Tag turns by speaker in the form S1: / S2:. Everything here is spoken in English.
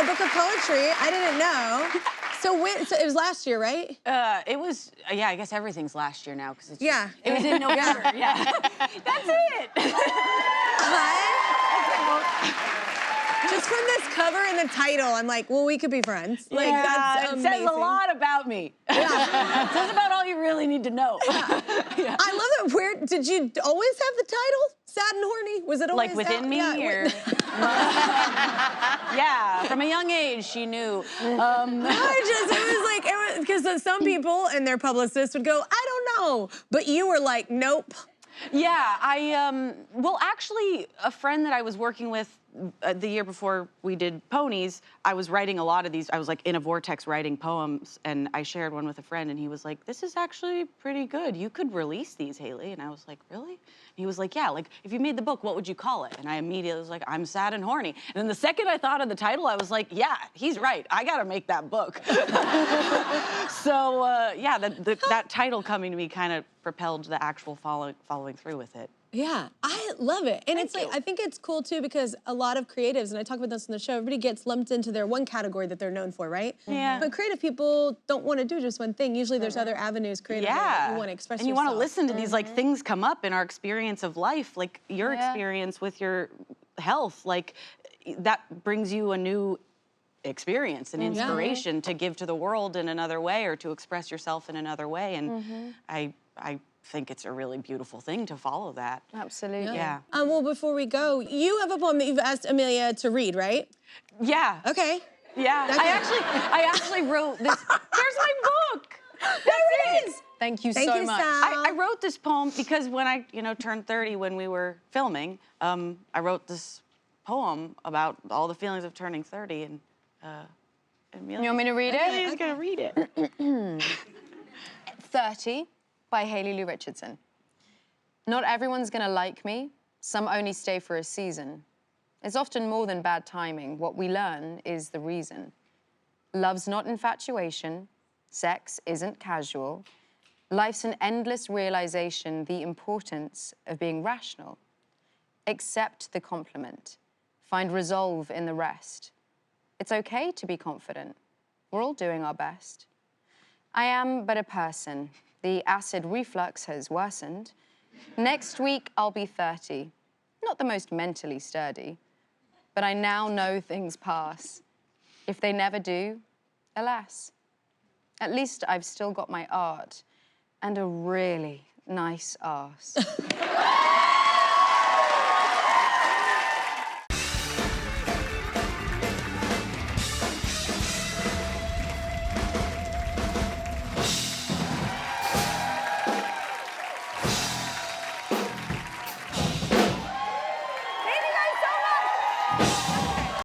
S1: a book of poetry. I didn't know. So it was last year, right?
S2: It was, yeah, I guess everything's last year now, because it's
S1: Yeah.
S2: It was in November, yeah. That's it.
S1: Just from this cover and the title, I'm like, well, we could be friends. Like,
S2: yeah,
S1: that's amazing.
S2: it says a lot about me.
S1: Yeah.
S2: It says about all you really need to know.
S1: Yeah. I love it. Where did you always have the title? Sad and Horny? Was it always
S2: Like within me, or? Yeah, from a young age, she knew.
S1: It was like, because some people and their publicists would go, I don't know. But you were like, nope.
S2: Yeah, well, actually, a friend that I was working with the year before we did Ponies, I was writing a lot of these. I was like in a vortex writing poems, and I shared one with a friend, and he was like, this is actually pretty good. You could release these, Haley. And I was like, really? And he was like, yeah, like if you made the book, what would you call it? And I immediately was like, I'm Sad and Horny. And then the second I thought of the title, I was like, yeah, he's right. I gotta make that book. So yeah, that title coming to me kind of propelled the actual following through with it.
S1: Yeah, I love it. And it's like, I think it's cool too, because a lot of creatives, and I talk about this on the show, everybody gets lumped into their one category that they're known for, right?
S2: Yeah.
S1: But creative people don't want to do just one thing. Usually there's other avenues creatively that you want to express
S2: and you
S1: yourself.
S2: want to listen to these like things come up in our experience of life, like your experience with your health, like that brings you a new experience and inspiration to give to the world in another way, or to express yourself in another way. And I think it's a really beautiful thing to follow that.
S3: Absolutely.
S2: Yeah.
S1: Well, before we go, you have a poem that you've asked Emilia to read, right?
S2: Yeah.
S1: Okay.
S2: Yeah.
S1: Okay.
S2: I actually wrote this. There's my book.
S1: There it is.
S3: Thank you
S1: Thank
S3: so
S1: you,
S3: much.
S1: Sal.
S2: I wrote this poem because when I, turned 30 when we were filming, I wrote this poem about all the feelings of turning 30, and Emilia,
S3: You want me to read it?
S2: Emilia's gonna read it.
S3: 30 by Lu Richardson. Not everyone's gonna like me. Some only stay for a season. It's often more than bad timing. What we learn is the reason. Love's not infatuation. Sex isn't casual. Life's an endless realization, the importance of being rational. Accept the compliment. Find resolve in the rest. It's okay to be confident. We're all doing our best. I am but a person. The acid reflux has worsened. Next week, I'll be 30. Not the most mentally sturdy, but I now know things pass. If they never do, alas. At least I've still got my art and a really nice arse.